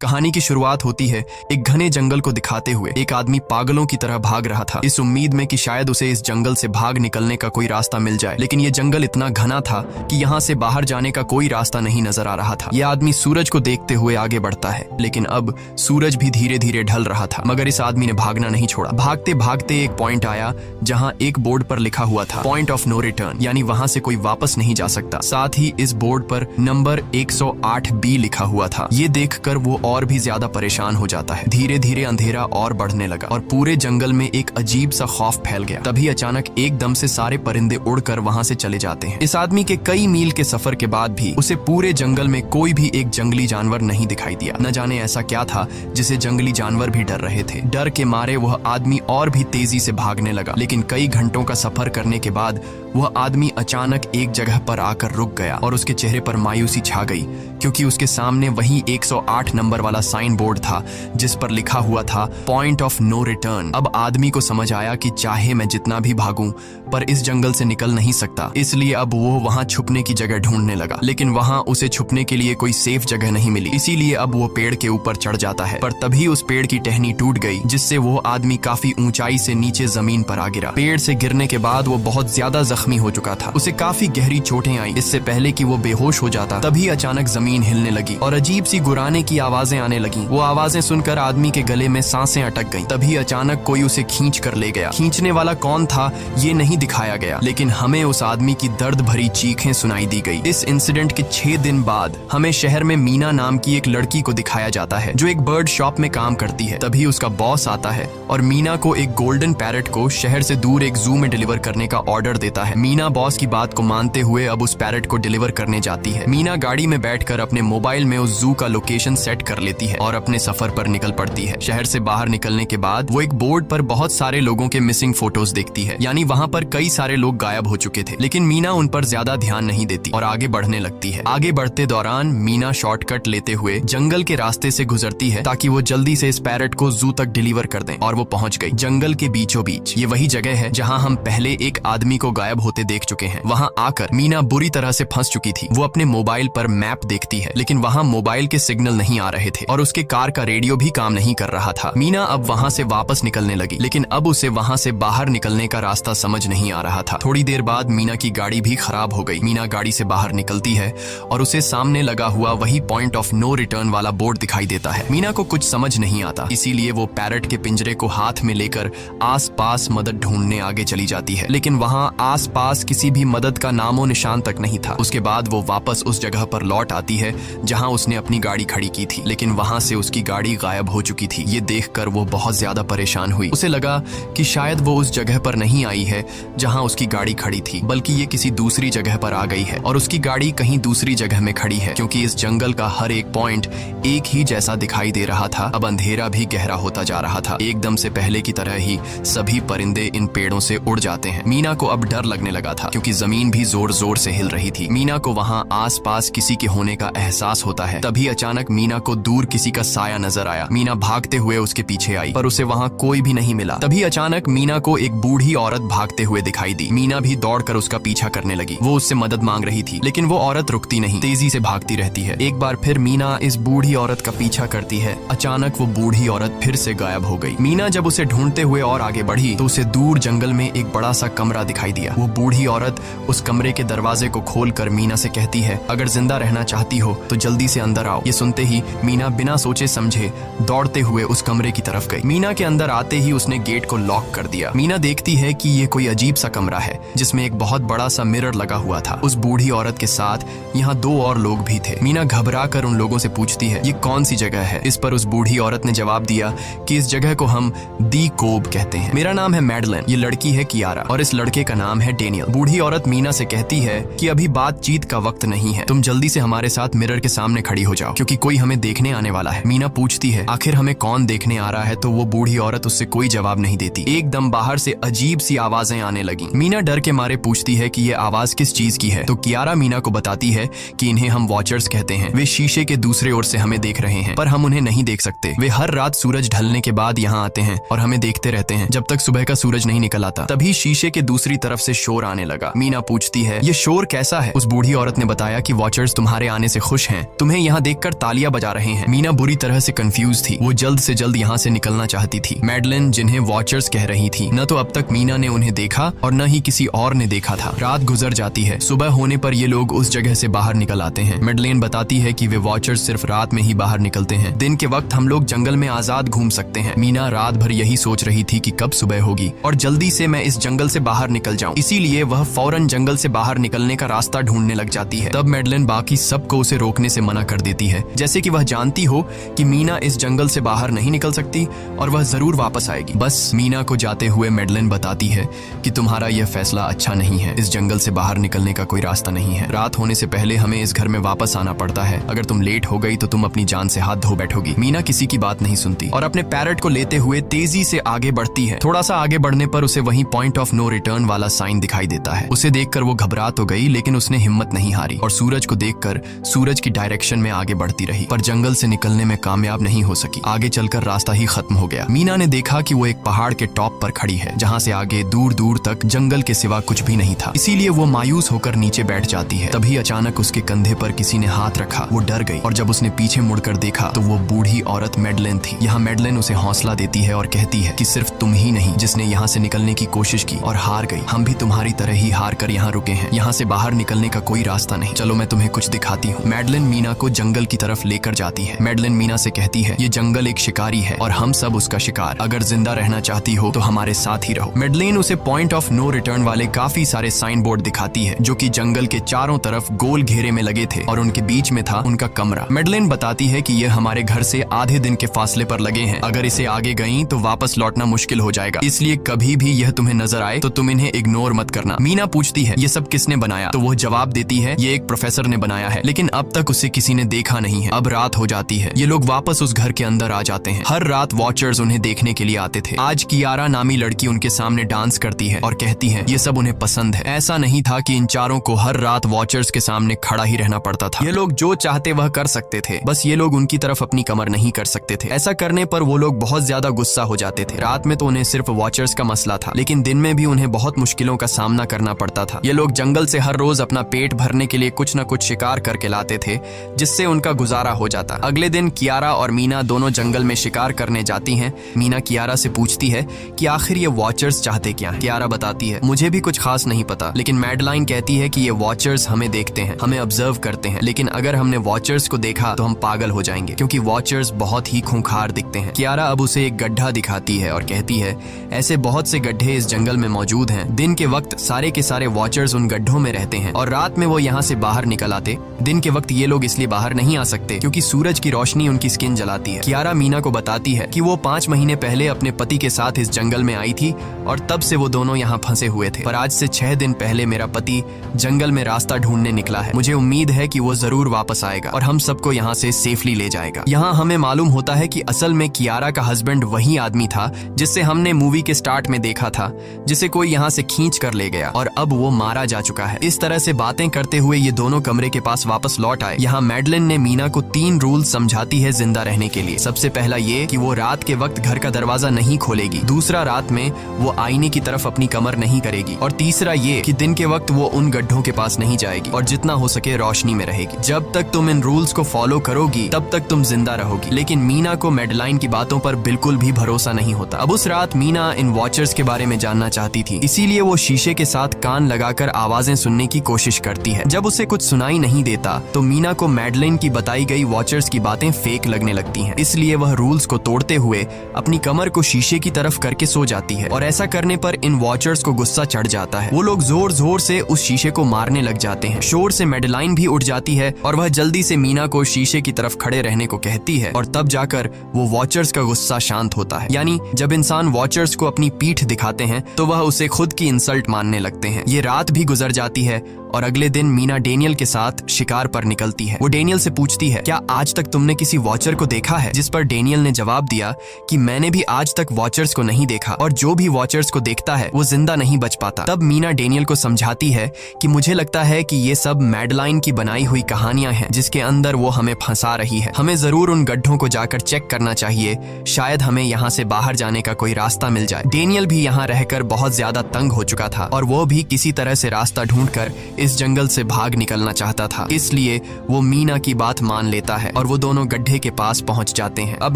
कहानी की शुरुआत होती है एक घने जंगल को दिखाते हुए। एक आदमी पागलों की तरह भाग रहा था, इस उम्मीद में कि शायद उसे इस जंगल से भाग निकलने का कोई रास्ता मिल जाए। लेकिन ये जंगल इतना घना था कि यहाँ से बाहर जाने का कोई रास्ता नहीं नजर आ रहा था। यह आदमी सूरज को देखते हुए आगे बढ़ता है, लेकिन अब सूरज भी धीरे धीरे ढल रहा था। मगर इस आदमी ने भागना नहीं छोड़ा। भागते भागते एक पॉइंट आया जहाँ एक बोर्ड पर लिखा हुआ था पॉइंट ऑफ नो रिटर्न, यानी वहाँ से कोई वापस नहीं जा सकता। साथ ही इस बोर्ड पर नंबर 108B लिखा हुआ था। ये देखकर वो और भी ज्यादा परेशान हो जाता है। धीरे धीरे अंधेरा और बढ़ने लगा और पूरे जंगल में एक अजीब सा खौफ फैल गया। तभी अचानक एकदम से सारे परिंदे उड़कर वहां से चले जाते हैं। इस आदमी के कई मील के सफर के बाद भी उसे पूरे जंगल में कोई भी एक जंगली जानवर नहीं दिखाई दिया। न जाने ऐसा क्या था जिसे जंगली जानवर भी डर रहे थे। डर के मारे वह आदमी और भी तेजी से भागने लगा, लेकिन कई घंटों का सफर करने के बाद वह आदमी अचानक एक जगह पर आकर रुक गया और उसके चेहरे पर मायूसी छा गई, क्योंकि उसके सामने वही 108 नंबर वाला साइन बोर्ड था जिस पर लिखा हुआ था पॉइंट ऑफ नो रिटर्न। अब आदमी को समझ आया कि चाहे मैं जितना भी भागूं पर इस जंगल से निकल नहीं सकता। इसलिए अब वो वहां छुपने की जगह ढूंढने लगा, लेकिन वहां उसे छुपने के लिए कोई सेफ जगह नहीं मिली। इसीलिए अब वो पेड़ के ऊपर चढ़ जाता है, पर तभी उस पेड़ की टहनी टूट गई, जिससे वो आदमी काफी ऊंचाई से नीचे जमीन पर आ गिरा। पेड़ से गिरने के बाद वो बहुत ज्यादा जख्मी हो चुका था। उसे काफी गहरी चोटें आई। इससे पहले कि वो बेहोश हो जाता तभी अचानक जमीन हिलने लगी और अजीब सी गुर्राने की आवाजें आने लगी। वो आवाजें सुनकर आदमी के गले में सांसें अटक गईं। तभी अचानक कोई उसे खींच कर ले गया। खींचने वाला कौन था ये नहीं दिखाया गया, लेकिन हमें उस आदमी की दर्द भरी चीखें सुनाई दी गई। इस इंसिडेंट के 6 दिन बाद हमें शहर में मीना नाम की एक लड़की को दिखाया जाता है जो एक बर्ड शॉप में काम करती है। तभी उसका बॉस आता है और मीना को एक गोल्डन पैरट को शहर से दूर एक जू में डिलीवर करने का ऑर्डर देता है। मीना बॉस की बात को मानते हुए अब उस पैरट को डिलीवर करने जाती है। मीना गाड़ी में बैठकर अपने मोबाइल में उस जू का लोकेशन सेट कर लेती है और अपने सफर पर निकल पड़ती है। शहर से बाहर निकलने के बाद वो एक बोर्ड पर बहुत सारे लोगों के मिसिंग फोटोज देखती है, यानी वहाँ पर कई सारे लोग गायब हो चुके थे। लेकिन मीना उन पर ज्यादा ध्यान नहीं देती और आगे बढ़ने लगती है। आगे बढ़ते दौरान मीना शॉर्टकट लेते हुए जंगल के रास्ते से गुजरती है ताकि वो जल्दी से इस पैरट को जू तक डिलीवर कर दें, और वो पहुंच गई जंगल के बीचों बीच। ये वही जगह है जहाँ हम पहले एक आदमी को गायब होते देख चुके हैं। वहाँ आकर मीना बुरी तरह से फंस चुकी थी। वो अपने मोबाइल पर मैप देखती है, लेकिन वहाँ मोबाइल के सिग्नल नहीं आ रहे थे और उसके कार का रेडियो भी काम नहीं कर रहा था। मीना अब वहाँ से वापस निकलने लगी, लेकिन अब उसे वहाँ से बाहर निकलने का रास्ता समझ नहीं आ रहा था। थोड़ी देर बाद मीना की गाड़ी भी खराब हो गई। मीना गाड़ी से बाहर निकलती है और उसे सामने लगा हुआ वही पॉइंट ऑफ नो रिटर्न वाला बोर्ड दिखाई देता है। मीना को कुछ समझ नहीं आता, इसीलिए वो पैरट के पिंजरे को हाथ में लेकर आसपास मदद ढूंढने आगे चली जाती है, लेकिन वहाँ आसपास किसी भी मदद का नामो निशान तक नहीं था। उसके बाद वो वापस उस जगह पर लौट आती है जहाँ उसने अपनी गाड़ी खड़ी की थी, लेकिन वहाँ से उसकी गाड़ी गायब हो चुकी थी। ये देखकर वो बहुत ज्यादा परेशान हुई। उसे लगा कि शायद वो उस जगह पर नहीं आई है जहाँ उसकी गाड़ी खड़ी थी, बल्कि ये किसी दूसरी जगह पर आ गई है और उसकी गाड़ी कहीं दूसरी जगह में खड़ी है, क्योंकि इस जंगल का हर एक पॉइंट एक ही जैसा दिखाई दे रहा था। अब अंधेरा भी गहरा होता जा रहा था। एकदम से पहले की तरह ही सभी परिंदे इन पेड़ों से उड़ जाते हैं। मीना को अब डर लगने लगा था, क्योंकि जमीन भी जोर जोर से हिल रही थी। मीना को वहाँ आसपास किसी के होने का एहसास होता है। तभी अचानक मीना को दूर किसी का साया नजर आया। मीना भागते हुए उसके पीछे आई, पर उसे वहाँ कोई भी नहीं मिला। तभी अचानक मीना को एक बूढ़ी औरत भागते हुए दिखाई दी। मीना भी दौड़कर उसका पीछा करने लगी। वो उससे मदद मांग रही थी, लेकिन वो औरत रुकती नहीं, तेजी से भागती रहती है। एक बार फिर मीना इस बूढ़ी औरत का पीछा करती है। अचानक वो बूढ़ी औरत फिर से गायब हो गई। मीना जब उसे ढूंढते हुए और आगे बढ़ी तो उसे दूर जंगल में एक बड़ा सा कमरा दिखाई दिया। वो बूढ़ी औरत उस कमरे के दरवाजे को खोलकर मीना से कहती है, अगर जिंदा रहना चाहती हो तो जल्दी से अंदर आओ। ये सुनते ही मीना बिना सोचे समझे दौड़ते हुए उस कमरे की तरफ गई। मीना के अंदर आते ही उसने गेट को लॉक कर दिया। मीना देखती है कि ये कोई अजीब सा कमरा है जिसमें एक बहुत बड़ा सा मिरर लगा हुआ था। उस बूढ़ी औरत के साथ यहाँ 2 और लोग भी थे। मीना घबरा कर उन लोगों से पूछती है, ये कौन सी जगह है? इस पर उस बूढ़ी औरत ने जवाब दिया कि इस जगह को हम दी कोब कहते हैं। मेरा नाम है मैडलन, ये लड़की है कियारा और इस लड़के का नाम है डेनियल। बूढ़ी औरत मीना से कहती है कि अभी बातचीत का वक्त नहीं है, तुम जल्दी से हमारे साथ मिरर के सामने खड़ी हो जाओ, क्योंकि कोई हमें देखने आने वाला है। मीना पूछती है, आखिर हमें कौन देखने आ रहा है? तो वो बूढ़ी औरत उससे कोई जवाब नहीं देती। एकदम बाहर से अजीब सी आवाजें आने लगी। मीना डर के मारे पूछती है कि ये आवाज किस चीज की है? तो कियारा मीना को बताती है कि इन्हें हम वॉचर्स कहते हैं। वे शीशे के दूसरे ओर से हमें देख रहे हैं, पर हम उन्हें नहीं देख सकते। वे हर रात सूरज ढलने के बाद यहाँ आते हैं और हमें देखते रहते हैं जब तक सुबह का सूरज नहीं निकल आता। तभी शीशे के दूसरी तरफ से शोर आने लगा। मीना पूछती है, ये शोर कैसा है? उस बूढ़ी औरत ने बताया कि वॉचर्स तुम्हारे आने से खुश हैं, तुम्हें यहाँ देखकर तालियां बजा रहे हैं। मीना बुरी तरह से कंफ्यूज थी, वो जल्द से जल्द यहाँ से निकलना चाहती थी। मैडलिन जिन्हें वॉचर्स कह रही थी, न तो अब तक मीना ने उन्हें देखा और न ही किसी और ने देखा था। रात गुजर जाती है, सुबह होने पर ये लोग उस जगह से बाहर निकल आते हैं। मैडलिन बताती है कि वे वॉचर्स सिर्फ रात में ही बाहर निकलते हैं, दिन के वक्त हम लोग जंगल में आजाद घूम सकते हैं। मीना रात भर यही सोच रही थी कि कब सुबह होगी और जल्दी से मैं इस जंगल से बाहर निकल जाऊं, इसीलिए वह फौरन जंगल से बाहर निकलने का रास्ता ढूंढने लग जाती है। तब मैडलिन बाकी सबको उसे रोकने से मना कर देती है, जैसे कि वह जानती हो कि मीना इस जंगल से बाहर नहीं निकल सकती और वह जरूर वापस आएगी। बस मीना को जाते हुए मैडलिन बताती है कि तुम्हारा यह फैसला अच्छा नहीं है, इस जंगल से बाहर निकलने का कोई रास्ता नहीं है। रात होने से पहले हमें इस घर में वापस आना पड़ता है, अगर तुम लेट हो गई तो तुम अपनी जान से हाथ धो बैठोगी। मीना किसी की बात नहीं सुनती और अपने पैरट को लेते हुए तेजी से आगे बढ़ती है। थोड़ा सा आगे बढ़ने पर उसे वहीं पॉइंट ऑफ नो रिटर्न वाला साइन दिखाई देता है। उसे देखकर वो घबरा तो गई, लेकिन उसने हिम्मत नहीं हारी और सूरज को देखकर सूरज की डायरेक्शन में आगे बढ़ती रही, पर जंगल से निकलने में कामयाब नहीं हो सकी। आगे चलकर रास्ता ही खत्म हो गया। मीना ने देखा कि वो एक पहाड़ के टॉप पर खड़ी है, जहाँ से आगे दूर दूर तक जंगल के सिवा कुछ भी नहीं था, इसीलिए वो मायूस होकर नीचे बैठ जाती है। तभी अचानक उसके कंधे पर किसी ने हाथ रखा, वो डर गई और जब उसने पीछे मुड़कर देखा तो वो बूढ़ी औरत मैडलिन थी। यहाँ मैडलिन उसे हौसला देती है और कहती है कि सिर्फ तुम ही नहीं जिसने यहाँ से निकलने की कोशिश की और हार गई, हम भी तुम्हारी तरह ही हार कर यहाँ रुके हैं, यहाँ से बाहर निकलने का कोई रास्ता नहीं, चलो मैं तुम्हें कुछ दिखाती हूँ। मैडलिन मीना को जंगल की तरफ लेकर जाती है। मैडलिन मीना से कहती है, ये जंगल एक शिकारी है और हम सब उसका शिकार, अगर जिंदा रहना चाहती हो तो हमारे साथ ही रहो। मैडलिन उसे पॉइंट ऑफ नो रिटर्न वाले काफी सारे साइन बोर्ड दिखाती है, जो कि जंगल के चारों तरफ गोल घेरे में लगे थे और उनके बीच में था उनका कमरा। मैडलिन बताती है कि यह हमारे घर से आधे दिन के फासले पर लगे हैं, अगर इसे आगे गई तो वापस लौटना मुश्किल हो जाएगा, इसलिए कभी भी यह तुम्हें नजर आए तो तुम इन्हें इग्नोर मत करना। मीना पूछती है, ये सब किसने बनाया? तो वो जवाब देती है, ये एक प्रोफेसर ने बनाया है, लेकिन अब तक उसे किसी ने देखा नहीं है। अब रात हो जाती है, ये लोग वापस उस घर के अंदर आ जाते हैं। हर रात वॉचर्स उन्हें देखने के लिए आते थे। आज कियारा नामी लड़की उनके सामने डांस करती है और कहती है ये सब उन्हें पसंद है। ऐसा नहीं था कि इन चारों को हर रात वॉचर्स के सामने खड़ा ही रहना पड़ता था, ये लोग जो चाहते वह कर सकते थे, बस ये लोग उनकी तरफ अपनी कमर नहीं कर सकते थे। ऐसा करने पर वो लोग बहुत ज्यादा गुस्सा हो जाते थे। रात में तो उन्हें सिर्फ वॉचर्स का मसला था, लेकिन दिन में भी उन्हें बहुत मुश्किलों का सामना करना पड़ता था। ये लोग जंगल से हर रोज अपना पेट भरने के लिए कुछ न कुछ शिकार करके लाते थे, जिससे उनका गुजारा हो जाता। अगले दिन कियारा और मीना दोनों जंगल में शिकार करने जाती हैं। मीना कियारा से पूछती है कि आखिर ये वॉचर्स चाहते क्या हैं? कियारा बताती है, मुझे भी कुछ खास नहीं पता, लेकिन मैडलाइन कहती है कि ये वॉचर्स हमें देखते हैं, हमें ऑब्जर्व करते हैं, लेकिन अगर हमने वॉचर्स को देखा तो हम पागल हो जाएंगे, क्योंकि वॉचर्स बहुत ही खूंखार दिखते हैं। कियारा अब उसे एक गड्ढा दिखाती है और कहती है, ऐसे बहुत से गड्ढे इस जंगल में मौजूद हैं। दिन के वक्त सारे के सारे वॉचर्स उन गड्ढों में रहते हैं और रात में वो यहाँ से बाहर निकल आते। दिन के वक्त ये लोग इसलिए बाहर नहीं आ सकते क्योंकि सूरज की रोशनी उनकी स्किन जलाती है। कियारा मीना को बताती है कि वो 5 महीने पहले अपने पति के साथ इस जंगल में आई थी और तब से वो दोनों यहाँ फंसे हुए थे, पर आज से 6 दिन पहले मेरा पति जंगल में रास्ता ढूंढने निकला है। मुझे उम्मीद है कि वो जरूर वापस आएगा और हम सबको यहाँ से सेफली ले जाएगा। यहाँ हमें मालूम होता है कि असल में कियारा का हस्बैंड वही आदमी था जिससे हमने मूवी के स्टार्ट में देखा था, जिसे कोई यहाँ से खींच कर ले गया और अब वो मारा जा चुका है। इस तरह से बातें करते हुए ये दोनों कमरे के पास वापस लौट आए। यहाँ मैडलिन ने मीना को 3 रूल समझाती है जिंदा रहने के लिए। सबसे पहला ये कि वो रात के वक्त घर का दरवाजा नहीं खोलेगी, दूसरा रात में वो आईने की तरफ अपनी कमर नहीं करेगी, और तीसरा ये कि दिन के वक्त वो उन गड्ढों के पास नहीं जाएगी और जितना हो सके रोशनी में रहेगी। जब तक तुम इन रूल्स को फॉलो करोगी तब तक तुम जिंदा रहोगी। लेकिन मीना को मैडलाइन की बातों पर बिल्कुल भी भरोसा नहीं होता। अब उस रात मीना इन वॉचर्स के बारे में जानना चाहती थी, इसीलिए वो शीशे के साथ कान लगाकर आवाजें सुनने की कोशिश करती है। जब उसे कुछ सुनाई नहीं देता तो मीना को मैडलिन की बताई गई वॉचर्स की बातें फेक लगने लगती हैं, इसलिए वह रूल्स को तोड़ते हुए अपनी कमर को शीशे की तरफ करके सो जाती है और ऐसा करने पर इन वॉचर्स को गुस्सा चढ़ जाता है। वो लोग जोर जोर से उस शीशे को मारने लग जाते हैं। शोर से मैडलाइन भी उठ जाती है और वह जल्दी से मीना को शीशे की तरफ खड़े रहने को कहती है और तब जाकर वो वॉचर्स का गुस्सा शांत होता है। यानी जब इंसान वॉचर्स को अपनी पीठ दिखाते हैं तो वह उसे खुद की इंसल्ट मानने लगते हैं। ये रात भी गुजर जाती है और अगले दिन मीना डेनियल के साथ शिकार पर निकलती है। वो डेनियल से पूछती है, क्या आज तक तुमने किसी वॉचर को देखा है? जिस पर डेनियल ने जवाब दिया कि मैंने भी आज तक वॉचर्स को नहीं देखा और जो भी वॉचर्स को देखता है वो जिंदा नहीं बच पाता। तब मीना डेनियल को समझाती है कि मुझे लगता है कि ये सब मैडलाइन की बनाई हुई कहानियां हैं जिसके अंदर वो हमें फंसा रही है। हमें जरूर उन गड्ढों को जाकर चेक करना चाहिए, शायद हमें यहाँ से बाहर जाने का कोई रास्ता मिल जाए। डेनियल भी यहाँ रहकर बहुत ज्यादा तंग हो चुका था और वो भी किसी तरह से रास्ता ढूंढकर इस जंगल से भाग निकलना चाहता था। इसलिए वो मीना की बात मान लेता है और वो दोनों गड्ढे के पास पहुंच जाते हैं। अब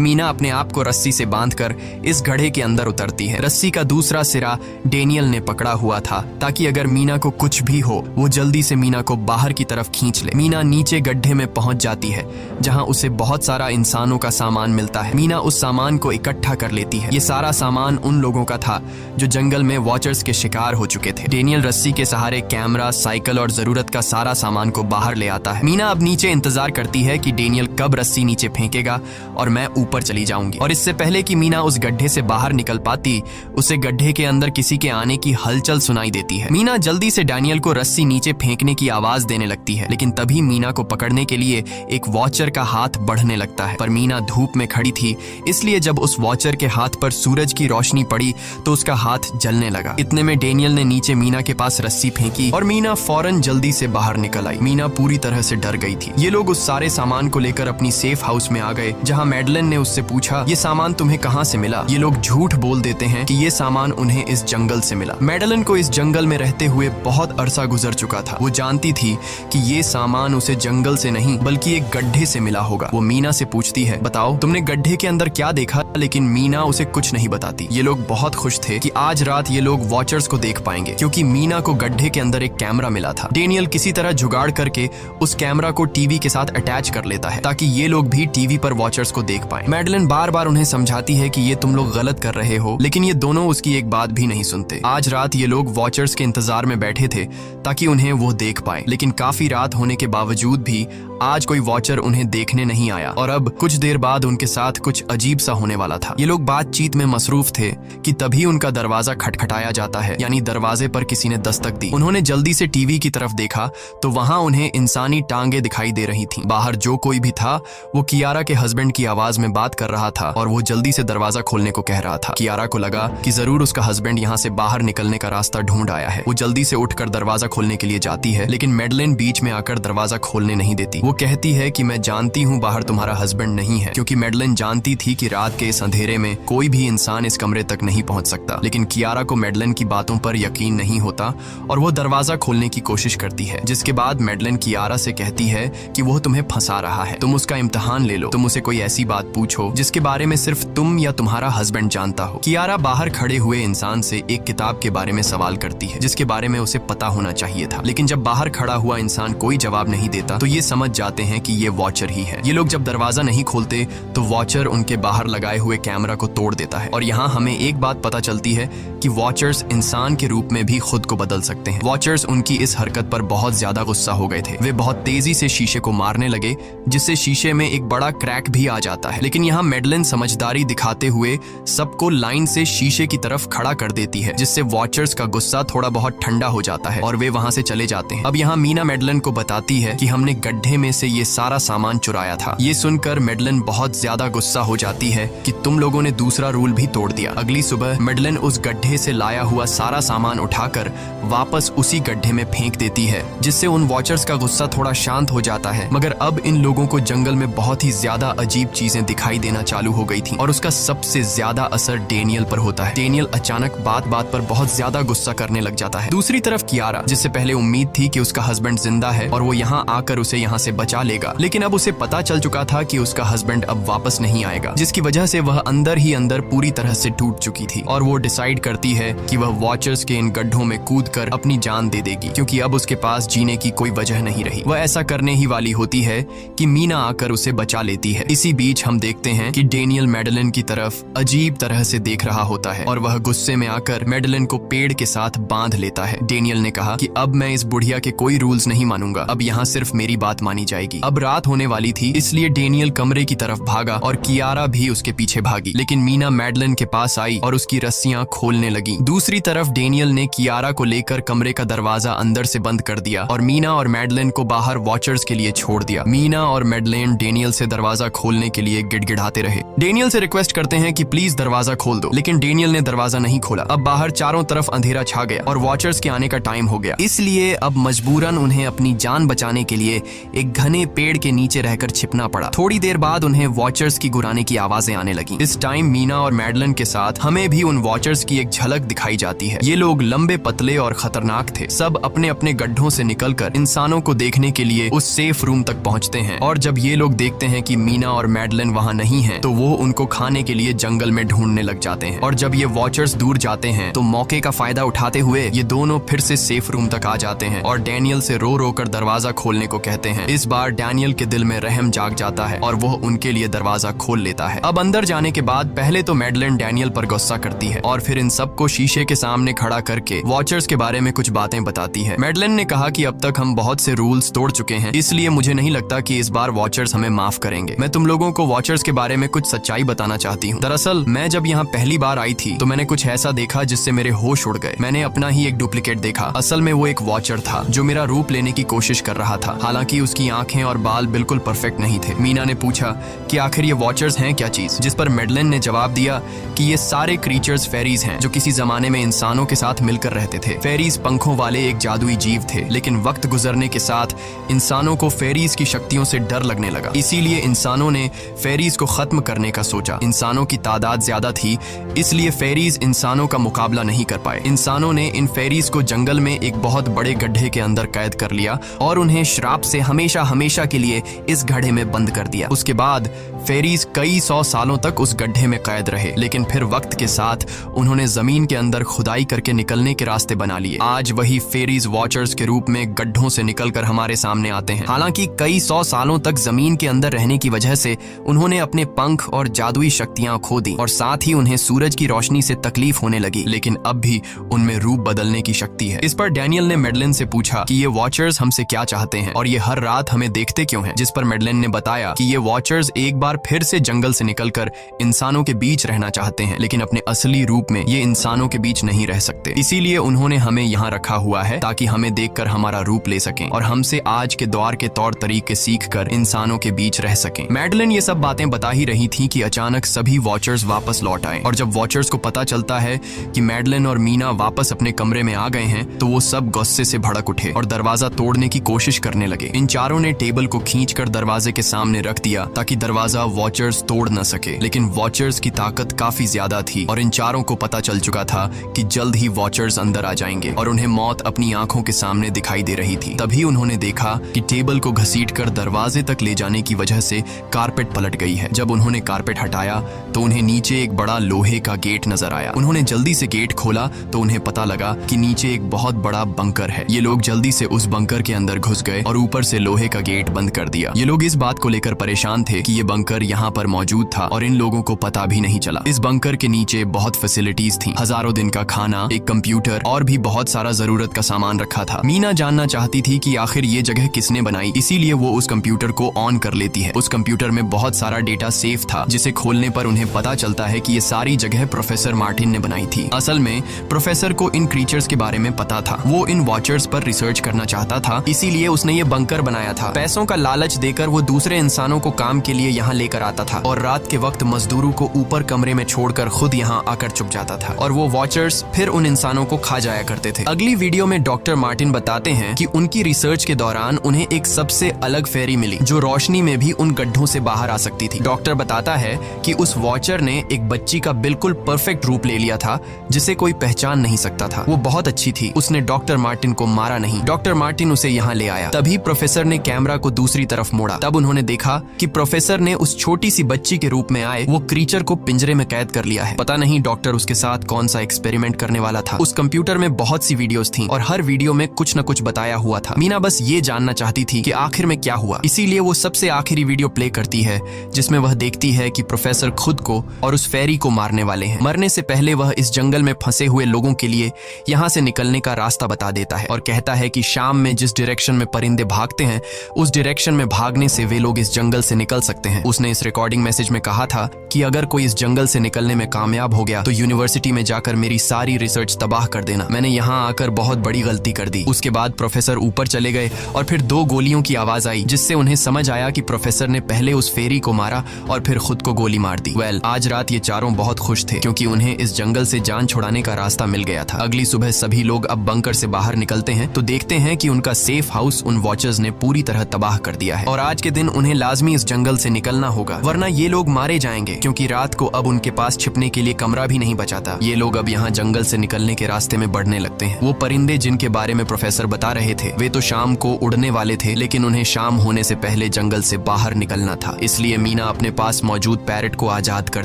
मीना अपने आप को रस्सी से बांधकर इस गड्ढे के अंदर उतरती है। रस्सी का दूसरा सिरा डेनियल ने पकड़ा हुआ था ताकि अगर मीना को कुछ भी हो वो जल्दी से मीना को बाहर की तरफ खींच ले। मीना नीचे गड्ढे में पहुंच जाती है जहां उसे बहुत सारा इंसानों का सामान मिलता है। मीना उस सामान को इकट्ठा कर लेती है। ये सारा सामान उन लोगों का था जो जंगल में वॉचर्स के शिकार हो चुके थे। डेनियल रस्सी के सहारे कैमरा, साइकिल और जरूरत का सारा सामान को बाहर ले आता है। मीना अब नीचे इंतजार करती है कि डेनियल कब रस्सी नीचे फेंकेगा और मैं ऊपर चली जाऊंगी। और इससे पहले कि मीना उस गड्ढे से बाहर निकल पाती, उसे गड्ढे के अंदर किसी के आने की हलचल सुनाई देती है। मीना जल्दी से डेनियल को रस्सी नीचे फेंकने की आवाज देने लगती है, लेकिन तभी मीना को पकड़ने के लिए एक वॉचर का हाथ बढ़ने लगता है। पर मीना धूप में खड़ी थी, इसलिए जब उस वॉचर के हाथ पर सूरज की रोशनी पड़ी तो उसका हाथ जलने लगा। इतने में डेनियल ने नीचे मीना के पास रस्सी फेंकी और मीना फौरन जल्दी से बाहर निकल आई। मीना पूरी तरह से डर गई थी। ये लोग उस सारे सामान को लेकर अपनी सेफ हाउस में आ गए, जहां मैडलिन ने उससे पूछा, ये सामान तुम्हें कहां से मिला? ये लोग झूठ बोल देते हैं कि ये सामान उन्हें इस जंगल से मिला। मैडलिन को इस जंगल में रहते हुए बहुत अरसा गुजर चुका था। वो जानती थी कि ये सामान उसे जंगल से नहीं बल्कि एक गड्ढे से मिला होगा। वो मीना से पूछती है, बताओ तुमने गड्ढे के अंदर क्या देखा? लेकिन मीना उसे कुछ नहीं बताती। ये लोग बहुत खुश थे कि आज रात ये लोग वॉचर्स को देख पाएंगे, क्योंकि मीना को गड्ढे के अंदर एक कैमरा मिला था। डेनियल किसी तरह जुगाड़ करके उस कैमरा को टीवी के साथ अटैच कर लेता है ताकि ये लोग भी टीवी पर वॉचर्स को देख पाएं। मैडलिन बार बार उन्हें समझाती है कि ये तुम लोग गलत कर रहे हो, लेकिन ये दोनों उसकी एक बात भी नहीं सुनते। आज रात ये लोग वॉचर्स के इंतजार में बैठे थे ताकि उन्हें वो देख पाए, लेकिन काफी रात होने के बावजूद भी आज कोई वॉचर उन्हें देखने नहीं आया और अब कुछ देर बाद उनके साथ कुछ अजीब सा होने वाला था। ये लोग बातचीत में मसरूफ थे कि तभी उनका दरवाजा खटखटाया जाता है, यानी दरवाजे पर किसी ने दस्तक दी। उन्होंने जल्दी से टीवी की तरफ देखा तो वहां उन्हें इंसानी टांगे दिखाई दे रही थीं। बाहर जो कोई भी था वो कियारा के हस्बैंड की आवाज में बात कर रहा था और वो जल्दी से दरवाजा खोलने को कह रहा था। कियारा को लगा कि जरूर उसका हस्बैंड यहाँ से बाहर निकलने का रास्ता ढूंढ आया है। वो जल्दी से उठकर दरवाजा खोलने के लिए जाती है, लेकिन मैडलिन बीच में आकर दरवाजा खोलने नहीं देती। वो कहती है कि मैं जानती हूँ बाहर तुम्हारा हस्बैंड नहीं है, क्योंकि मैडलिन जानती थी कि रात के इस अंधेरे में कोई भी इंसान इस कमरे तक नहीं पहुंच सकता। लेकिन कियारा को मैडलिन की बातों पर यकीन नहीं होता और वो दरवाजा खोलने की कोशिश करती है, जिसके बाद मैडलिन कियारा से कहती है कि वो तुम्हें फंसा रहा है, तुम उसका इम्तिहान ले लो, तुम उसे कोई ऐसी बात पूछो जिसके बारे में सिर्फ तुम या तुम्हारा हस्बैंड जानता हो। कियारा बाहर खड़े हुए इंसान से एक किताब के बारे में सवाल करती है जिसके बारे में उसे पता होना चाहिए था, लेकिन जब बाहर खड़ा हुआ इंसान कोई जवाब नहीं देता तो ये समझ जाते हैं कि ये वॉचर ही है। ये लोग जब दरवाजा नहीं खोलते तो वॉचर उनके बाहर लगाए हुए कैमरा को तोड़ देता है और यहाँ हमें एक बात पता चलती है कि वॉचर्स इंसान के रूप में भी खुद को बदल सकते हैं। वॉचर्स उनकी इस हरकत पर बहुत ज्यादा गुस्सा हो गए थे। वे बहुत तेजी से शीशे को मारने लगे, जिससे शीशे में एक बड़ा क्रैक भी आ जाता है। लेकिन यहाँ मैडलिन समझदारी दिखाते हुए सबको लाइन से शीशे की तरफ खड़ा कर देती है, जिससे वॉचर्स का गुस्सा थोड़ा बहुत ठंडा हो जाता है और वे वहां से चले जाते हैं। अब यहाँ मीना मैडलिन को बताती है कि हमने गड्ढे में से ये सारा सामान चुराया था। ये सुनकर मैडलिन बहुत ज्यादा गुस्सा हो जाती है कि तुम लोगों ने दूसरा रूल भी तोड़ दिया। अगली सुबह मैडलिन उस गड्ढे से लाया हुआ सारा सामान उठाकर वापस उसी गड्ढे में फेंक देती है, जिससे उन वॉचर्स का गुस्सा थोड़ा शांत हो जाता है। मगर अब इन लोगों को जंगल में बहुत ही ज्यादा अजीब चीजें दिखाई देना चालू हो गई थी और उसका सबसे ज्यादा असर डेनियल पर होता है। डेनियल अचानक बात बात पर बहुत ज्यादा गुस्सा करने लग जाता है। दूसरी तरफ कियारा, जिससे पहले उम्मीद थी कि उसका हस्बैंड जिंदा है और वो यहाँ आकर उसे यहाँ से बचा लेगा, लेकिन अब उसे पता चल चुका था कि उसका हस्बैंड अब वापस नहीं आएगा, जिसकी वजह से वह अंदर ही अंदर पूरी तरह से टूट चुकी थी और वो डिसाइड करती है कि वह वॉचर्स के इन गड्ढों में कूदकर अपनी जान दे देगी, क्योंकि अब उसके पास जीने की कोई वजह नहीं रही। वह ऐसा करने ही वाली होती है कि मीना आकर उसे बचा लेती है। इसी बीच हम देखते हैं कि डेनियल मैडलिन की तरफ अजीब तरह से देख रहा होता है और वह गुस्से में आकर मैडलिन को पेड़ के साथ बांध लेता है। डेनियल ने कहा कि अब मैं इस बुढ़िया के कोई रूल्स नहीं मानूंगा, अब यहाँ सिर्फ मेरी बात मानी जाएगी। अब रात होने वाली थी, इसलिए डेनियल कमरे की तरफ भागा और कियारा भी उसके पीछे भागी, लेकिन मीना मैडलिन के पास आई और उसकी रस्सियां खोलने लगी। दूसरी तरफ डेनियल ने कियारा को लेकर कमरे का दरवाजा अंदर से बंद कर दिया और मीना और मैडलिन को बाहर वॉचर्स के लिए छोड़ दिया। मीना और मैडलिन डेनियल से दरवाजा खोलने के लिए गिड़गिड़ाते रहे। डेनियल से रिक्वेस्ट करते हैं कि प्लीज दरवाजा खोल दो, लेकिन डेनियल ने दरवाजा नहीं खोला। अब बाहर चारों तरफ अंधेरा छा गया और वॉचर्स के आने का टाइम हो गया, इसलिए अब मजबूरन उन्हें अपनी जान बचाने के लिए एक घने पेड़ के नीचे रहकर छिपना पड़ा। थोड़ी देर बाद उन्हें वॉचर्स की गुराने की आवाजें आने लगी। इस टाइम मीना और मैडलिन के साथ हमें भी उन वॉचर्स की एक झलक दिखाई जाती है। ये लोग लंबे, पतले और खतरनाक थे। सब अपने अपने गड्ढों से निकलकर इंसानों को देखने के लिए उस सेफ रूम तक पहुंचते हैं। और जब ये लोग देखते हैं कि मीना और मैडलिन वहां नहीं हैं, तो वो उनको खाने के लिए जंगल में ढूंढने लग जाते हैं। और जब ये वॉचर्स दूर जाते हैं तो मौके का फायदा उठाते हुए ये दोनों फिर से सेफ रूम तक आ जाते हैं और डैनियल से रो रो कर दरवाजा खोलने को कहते हैं। इस बार डैनियल के दिल में रहम जाग जाता है और वो उनके लिए दरवाजा खोल लेता है। अब अंदर जाने के बाद पहले तो मैडलिन डैनियल पर गुस्सा करती है और फिर इन सबको शीशे के सामने खड़ा करके वॉचर्स के बारे में कुछ बातें बताती है। मैडलिन ने कहा कि अब तक हम बहुत से रूल्स तोड़ चुके हैं, इसलिए मुझे नहीं लगता कि इस बार वॉचर्स हमें माफ करेंगे। मैं तुम लोगों को वॉचर्स के बारे में कुछ सच्चाई बताना चाहती हूँ। दरअसल मैं जब यहाँ पहली बार आई थी तो मैंने कुछ ऐसा देखा जिससे मेरे होश उड़ गए। मैंने अपना ही एक डुप्लीकेट देखा। असल में वो एक वॉचर था जो मेरा रूप लेने की कोशिश कर रहा था। हालांकि उसकी आंखें और बाल बिल्कुल परफेक्ट नहीं थे। मीना ने पूछा कि आखिर ये वॉचर्स हैं क्या चीज, जिस पर मैडलिन ने जवाब दिया कि ये सारे क्रीचर्स फेरीज हैं जो किसी जमाने में इंसानों के साथ मिलकर रहते थे। फेरीज पंखों वाले एक जादुई जीव थे, लेकिन वक्त गुजरने के साथ इंसानों को फेरीज की शक्तियों से डर लगने लगा। इसीलिए इंसानों ने फेरीज को खत्म करने का सोचा। इंसानों की तादाद ज्यादा थी, इसलिए फेरीज इंसानों का मुकाबला नहीं कर पाए। इंसानों ने इन फेरीज को जंगल में एक बहुत बड़े गड्ढे के अंदर कैद कर लिया और उन्हें श्राप से हमेशा हमेशा के लिए इस गड्ढे में बंद कर दिया। उसके बाद फेरीज कई 100 सालों तक उस गड्ढे में कैद रहे, लेकिन फिर वक्त के साथ उन्होंने जमीन के अंदर खुदाई करके निकलने के रास्ते बना लिए। आज वही फेरीज वॉचर्स के रूप में गड्ढों से निकलकर हमारे सामने आते हैं। हालांकि कई 100 सालों तक जमीन के अंदर रहने की वजह से उन्होंने अपने पंख और जादुई शक्तियां खो दी और साथ ही उन्हें सूरज की रोशनी से तकलीफ होने लगी, लेकिन अब भी उनमें रूप बदलने की शक्ति है। इस पर डैनियल ने मैडलिन से पूछा कि ये वॉचर्स हमसे क्या चाहते हैं और ये हर रात हमें देखते क्यों हैं, जिस पर मैडलिन ने बताया कि ये वॉचर्स एक बार फिर से जंगल से निकलकर इंसानों के बीच रहना चाहते हैं, लेकिन अपने असली रूप में ये इंसानों के बीच नहीं रह सकते। इसीलिए उन्होंने हमें यहाँ रखा हुआ है ताकि हमें देखकर हमारा रूप ले सकें और हमसे आज के दौर के तौर तरीके सीखकर इंसानों के बीच रह सकें। मैडलिन ये सब बातें बता ही रही थी कि अचानक सभी वॉचर्स वापस लौट आए और जब वॉचर्स को पता चलता है कि मैडलिन और मीना वापस अपने कमरे में आ गए हैं तो वो सब गुस्से से भड़क उठे और दरवाजा तोड़ने की कोशिश करने लगे। इन चारों ने टेबल को खींचकर दरवाजे के सामने रख दिया ताकि दरवाजा वॉचर्स तोड़ न सके, लेकिन वॉचर्स की ताकत काफी ज्यादा थी और इन चारों को पता चल चुका था कि जल्द ही वॉचर्स अंदर आ जाएंगे और उन्हें मौत अपनी आंखों के सामने दिखाई दे रही थी। तभी उन्होंने देखा कि टेबल को घसीटकर दरवाजे तक ले जाने की वजह से कारपेट पलट गई है। जब उन्होंने कारपेट हटाया तो उन्हें नीचे एक बड़ा लोहे का गेट नजर आया। उन्होंने जल्दी से गेट खोला तो उन्हें पता लगा कि नीचे एक बहुत बड़ा बंकर है। ये लोग जल्दी से उस बंकर के अंदर घुस गए और ऊपर से लोहे का गेट बंद कर दिया। ये लोग इस बात को लेकर परेशान थे कि ये बंकर यहाँ पर मौजूद था और इन लोगों को पता भी नहीं चला। इस बंकर के नीचे बहुत फैसिलिटीज थी, हजारों दिन का खाना, एक कंप्यूटर और भी बहुत सारा जरूरत का सामान रखा था। मीना जानना चाहती थी कि आखिर ये जगह किसने बनाई, इसीलिए वो उस कंप्यूटर को ऑन कर लेती है। उस कंप्यूटर में बहुत सारा डेटा सेफ था, जिसे खोलने पर उन्हें पता चलता है कि ये सारी जगह प्रोफेसर मार्टिन ने बनाई थी। असल में प्रोफेसर को इन क्रीचर्स के बारे में पता था। वो इन वॉचर्स पर रिसर्च करना चाहता था, इसीलिए उसने ये बंकर बनाया था। पैसों का लालच देकर वो दूसरे इंसानों को काम के लिए यहाँ लेकर आता था और रात के वक्त मजदूरों को ऊपर कमरे में छोड़कर खुद यहाँ आकर छुप जाता था और वो वॉचर्स फिर उन इंसानों को खा जाया करते थे। अगली वीडियो में डॉक्टर मार्टिन बताते हैं कि उनकी रिसर्च के दौरान उन्हें एक सबसे अलग फेरी मिली जो रोशनी में भी उन गड्ढों से बाहर आ सकती थी। डॉक्टर बताता है कि उस वॉचर ने एक बच्ची का बिल्कुल परफेक्ट रूप ले लिया था जिसे कोई पहचान नहीं सकता था। वो बहुत अच्छी थी, उसने डॉक्टर मार्टिन को मारा नहीं। डॉक्टर मार्टिन उसे यहाँ ले आया। तभी प्रोफेसर ने कैमरा को दूसरी तरफ मोड़ा। तब उन्होंने देखा कि प्रोफेसर ने उस छोटी सी बच्ची के रूप में आए वो क्रीचर को पिंजरे में कैद कर लिया है। पता नहीं डॉक्टर उसके साथ कौन सा एक्सपेरिमेंट करने वाला था। उस कंप्यूटर में बहुत सी वीडियोस थी और हर वीडियो में कुछ न कुछ बताया हुआ था। मीना बस ये जानना चाहती थी कि आखिर में क्या हुआ, इसीलिए वो सबसे आखिरी वीडियो प्ले करती है जिसमें वह देखती है कि प्रोफेसर खुद को और उस फेरी को मारने वाले हैं। मरने से पहले वह इस जंगल में फंसे हुए लोगों के लिए यहाँ से निकलने का रास्ता बता देता है और कहता है कि शाम में जिस डायरेक्शन में परिंदे भागते हैं उस डायरेक्शन में भागने से वे लोग इस जंगल से निकल सकते हैं। उसने इस रिकॉर्डिंग मैसेज में कहा था कि अगर कोई इस जंगल से निकलने में कामयाब हो गया तो यूनिवर्सिटी में जाकर मेरी सारी रिसर्च तबाह कर देना। मैंने यहाँ आकर बहुत बड़ी गलती कर दी। उसके बाद प्रोफेसर ऊपर चले गए और फिर 2 गोलियों की आवाज आई जिससे उन्हें समझ आया कि प्रोफेसर ने पहले उस फेरी को मारा और फिर खुद को गोली मार दी। आज रात ये चारों बहुत खुश थे क्योंकि उन्हें इस जंगल से जान छुड़ाने का रास्ता मिल गया था। अगली सुबह सभी लोग अब बंकर से बाहर निकलते हैं तो देखते हैं कि उनका सेफ हाउस उन वॉचर्स ने पूरी तरह तबाह कर दिया है और आज के दिन उन्हें लाजमी इस जंगल से निकलना होगा वरना ये लोग मारे जाएंगे। क्योंकि रात को अब उनके पास छिपने के लिए कमरा भी नहीं बचा था। ये लोग अब यहाँ जंगल से निकलने के रास्ते में बढ़ने लगते हैं। वो परिंदे जिनके बारे में प्रोफेसर बता रहे थे वे तो शाम को उड़ने वाले थे, लेकिन उन्हें शाम होने से पहले जंगल से बाहर निकलना था। इसलिए मीना अपने पास मौजूद पैरट को आजाद कर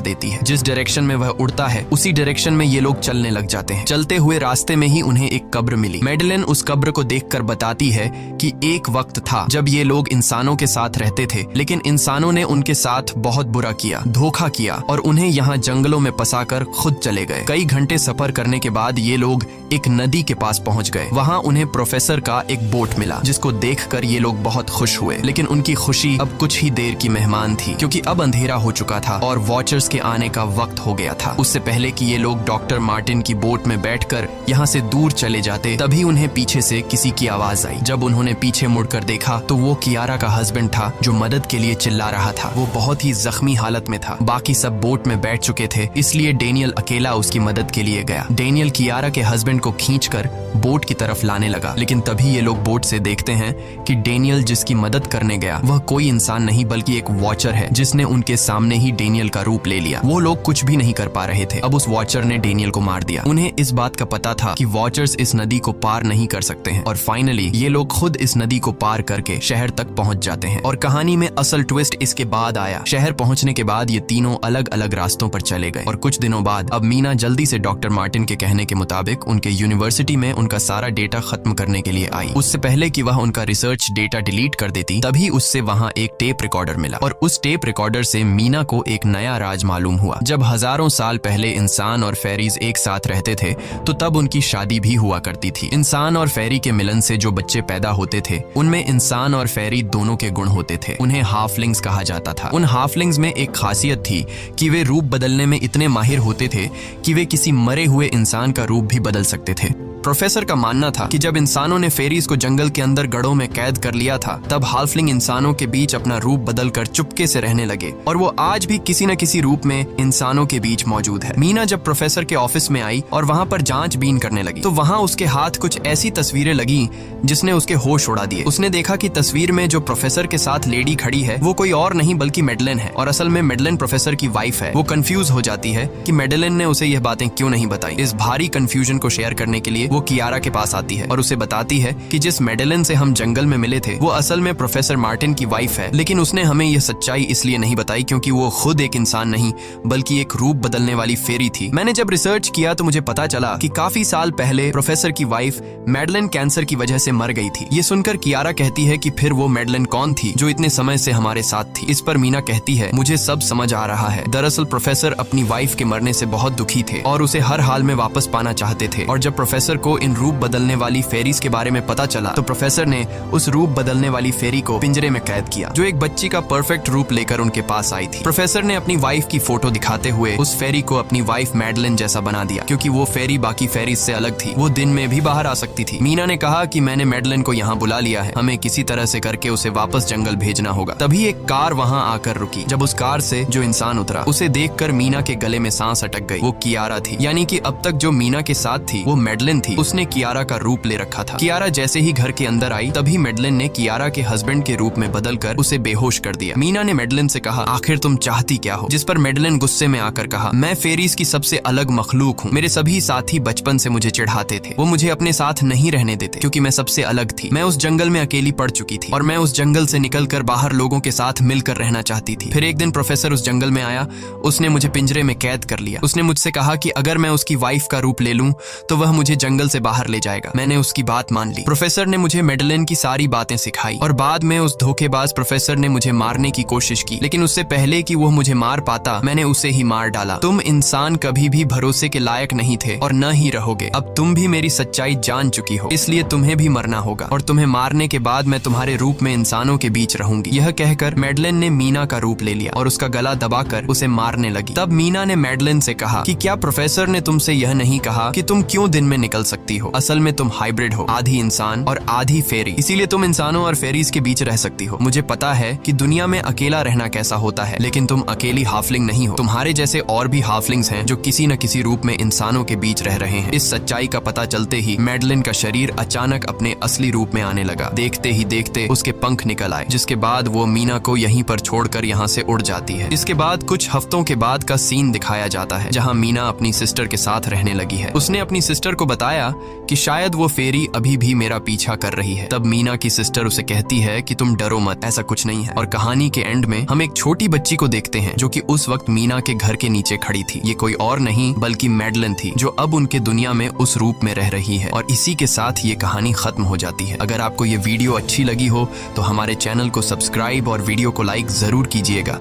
देती है। जिस डायरेक्शन में वह उड़ता है उसी डायरेक्शन में ये लोग चलने लग जाते हैं। चलते हुए रास्ते में ही उन्हें एक कब्र मिली। मैडेलिन उस कब्र को देखकर बताती है कि एक वक्त था जब ये लोग इंसानों के साथ रहते थे, लेकिन इंसानों ने उनके साथ बहुत बुरा किया, धोखा किया और उन्हें यहाँ जंगलों में फंसाकर खुद चले गए। कई घंटे सफर करने के बाद ये लोग एक नदी के पास पहुंच गए। वहाँ उन्हें प्रोफेसर का एक बोट मिला, जिसको देखकर ये लोग बहुत खुश हुए। लेकिन उनकी खुशी अब कुछ ही देर की मेहमान थी, क्योंकि अब अंधेरा हो चुका था और वॉचर्स के आने का वक्त हो गया था। उससे पहले कि ये लोग डॉक्टर मार्टिन की बोट में बैठकर यहाँ से दूर चले जाते, तभी उन्हें पीछे से किसी की आवाज आई। जब उन्होंने पीछे मुड़कर देखा तो वो कियारा का हस्बैंड था, जो मदद के लिए चिल्ला रहा था। वो बहुत ही जख्मी हालत में था। बाकी सब बोट में बैठ चुके थे, इसलिए डेनियल अकेला उसकी मदद के लिए गया। डेनियल कियारा के हस्बैंड को खींचकर बोट की तरफ लाने लगा, लेकिन तभी ये लोग बोट से देखते हैं कि डेनियल जिसकी मदद करने गया वह कोई इंसान नहीं बल्कि एक वॉचर है, जिसने उनके सामने ही डेनियल का रूप ले लिया। वो लोग कुछ भी नहीं कर पा रहे थे। अब उस वॉचर ने डेनियल को मार दिया। उन्हें इस बात का पता था कि वॉचर्स इस नदी को पार नहीं कर सकते हैं और फाइनली ये लोग खुद इस नदी को पार करके शहर तक पहुंच जाते हैं। और कहानी में असल ट्विस्ट इसके बाद आया। शहर पहुंचने के बाद ये तीनों अलग अलग रास्तों पर चले गए और कुछ दिनों बाद अब मीना जल्दी से डॉक्टर मार्टिन के कहने के मुताबिक उनके यूनिवर्सिटी में उनका सारा डेटा खत्म करने के लिए आई। उससे पहले कि वह उनका रिसर्च डेटा डिलीट कर देती, तभी उससे वहाँ एक टेप रिकॉर्डर मिला और उस टेप रिकॉर्डर से मीना को एक नया राज मालूम हुआ। जब हजारों साल पहले इंसान और फेरीज एक साथ रहते थे तो तब उनकी शादी भी हुआ करती थी। इंसान और फेरी के मिलन से जो बच्चे पैदा होते थे उनमें इंसान और फेरी दोनों के गुण होते थे। उन्हें हाफलिंग्स कहा जाता था। उन हाफलिंग्स में एक खासियत थी कि वे रूप बदलने में इतने माहिर होते थे कि वे किसी मरे हुए इंसान का रूप भी बदल सकते थे। प्रोफेसर का मानना था कि जब इंसानों ने फेरीज को जंगल के अंदर गढ़ों में कैद कर लिया था, तब हाफलिंग इंसानों के बीच अपना रूप बदलकर चुपके से रहने लगे और वो आज भी किसी न किसी रूप में इंसानों के बीच मौजूद है। मीना जब प्रोफेसर के ऑफिस में आई और वहाँ पर जांचबीन करने लगी तो वहाँ उसके हाथ कुछ ऐसी तस्वीरें लगी जिसने उसके होश उड़ा दिए। उसने देखा कि तस्वीर में जो प्रोफेसर के साथ लेडी खड़ी है वो कोई और नहीं बल्कि मैडेलिन है और असल में मैडेलिन प्रोफेसर की वाइफ है। वो कंफ्यूज हो जाती है कि मैडेलिन ने उसे यह बातें क्यों नहीं बताई। इस भारी कंफ्यूजन को शेयर करने के लिए वो कियारा के पास आती है और उसे बताती है कि जिस मैडेलिन से हम जंगल में मिले थे वो असल में प्रोफेसर मार्टिन की वाइफ है, लेकिन उसने हमें यह सच्चाई इसलिए नहीं बताई क्योंकि वो खुद एक इंसान नहीं बल्कि एक रूप बदलने वाली फेरी थी। मैंने जब रिसर्च किया तो मुझे पता चला कि काफी साल पहले प्रोफेसर की वाइफ मैडेलिन कैंसर की वजह से मर गई थी। ये सुनकर कियारा कहती है कि फिर वो मैडेलिन कौन थी जो इतने समय से हमारे साथ थी। इस पर मीना कहती है, मुझे सब समझ आ रहा है। दरअसल प्रोफेसर अपनी वाइफ के मरने से बहुत दुखी थे और उसे हर हाल में वापस पाना चाहते थे और जब प्रोफेसर को इन रूप बदलने वाली फेरीज के बारे में पता चला तो प्रोफेसर ने उस रूप बदलने वाली फेरी को पिंजरे में कैद किया, जो एक बच्ची का परफेक्ट रूप लेकर उनके पास आई थी। प्रोफेसर ने अपनी वाइफ की फोटो दिखाते हुए उस फेरी को अपनी वाइफ मैडेलिन जैसा बना दिया, क्योंकि वो फेरी बाकी फेरीज से अलग थी। वो दिन में भी बाहर आ सकती थी। मीना ने कहा कि मैंने मैडेलिन को यहाँ बुला लिया है, हमें किसी तरह से करके उसे वापस जंगल भेजना होगा। तभी एक कार वहाँ आकर रुकी। जब उस कार से जो इंसान उतरा उसे देखकर मीना के गले में सांस अटक गई। वो कियारा थी, यानी कि अब तक जो मीना के साथ थी वो मैडेलिन थी। उसने कियारा का रूप ले रखा था। कियारा जैसे ही घर के अंदर आई तभी मैडेलिन ने कियारा के हस्बैंड के रूप में बदलकर उसे बेहोश कर दिया। मीना ने मैडेलिन से कहा, आखिर तुम चाहती क्या हो? जिस पर मैडेलिन गुस्से में आकर कहा, मैं फेरीज की सबसे अलग मखलूक हूँ। मेरे सभी साथी बचपन से मुझे चिढ़ाते थे। वो मुझे अपने साथ नहीं रहने देते क्योंकि मैं सबसे अलग थी। मैं उस जंगल में अकेली पड़ चुकी थी और मैं उस जंगल से निकलकर बाहर लोगों के साथ मिलकर रहना चाहती थी। फिर एक दिन प्रोफेसर उस जंगल में आया। उसने मुझे पिंजरे में कैद कर लिया। उसने मुझसे कहा कि अगर मैं उसकी वाइफ का रूप ले लूं तो वह मुझे जंगल से बाहर ले जाएगा। मैंने उसकी बात मान ली। प्रोफेसर ने मुझे मैडेलिन की सारी बातें सिखाई और बाद में उस धोखेबाज प्रोफेसर ने मुझे मारने की कोशिश की, लेकिन उससे पहले कि वो मुझे मार पाता मैंने उसे ही मार डाला। तुम इंसान कभी भी भरोसे के लायक नहीं थे और न ही रहोगे। अब तुम भी मेरी सच्चाई जान चुकी हो, इसलिए तुम्हें भी मरना होगा और तुम्हें मारने के बाद मैं तुम्हारे रूप में इंसानों के बीच रहूंगी। यह कहकर मैडेलिन ने मीना का रूप ले लिया और उसका गला दबाकर उसे मारने लगी। तब मीना ने मैडेलिन से कहा कि क्या प्रोफेसर ने तुमसे यह नहीं कहा कि तुम क्यों दिन में निकल सकती हो। असल में तुम हाइब्रिड हो, आधी इंसान और आधी फेरी, इसीलिए तुम इंसानों और फेरीज के बीच रह सकती हो। मुझे पता है कि दुनिया में अकेला रहना कैसा होता है, लेकिन तुम अकेली हाफलिंग नहीं हो। तुम्हारे जैसे और भी हाफलिंग्स हैं जो किसी न किसी रूप में इंसानों के बीच रह रहे हैं। इस सच्चाई का पता चलते ही मैडलिन का शरीर अचानक अपने असली रूप में आने लगा। देखते ही देखते उसके पंख निकल आए, जिसके बाद वो मीना को यहीं पर छोड़कर यहाँ से उड़ जाती है। इसके बाद कुछ हफ्तों के बाद का सीन दिखाया जाता है, जहाँ मीना अपनी सिस्टर के साथ रहने लगी है। उसने अपनी सिस्टर को बताया कि शायद वो फेरी अभी भी मेरा पीछा कर रही है। तब मीना की सिस्टर उसे कहती है कि तुम डरो मत, ऐसा कुछ नहीं है। और कहानी के एंड में हम एक छोटी बच्ची को देखते हैं जो कि उस वक्त मीना के घर के नीचे खड़ी थी। ये कोई और नहीं बल्कि मैडलिन थी, जो अब उनके दुनिया में उस रूप में रह रही है। और इसी के साथ ये कहानी खत्म हो जाती है। अगर आपको ये वीडियो अच्छी लगी हो तो हमारे चैनल को सब्सक्राइब और वीडियो को लाइक जरूर कीजिएगा।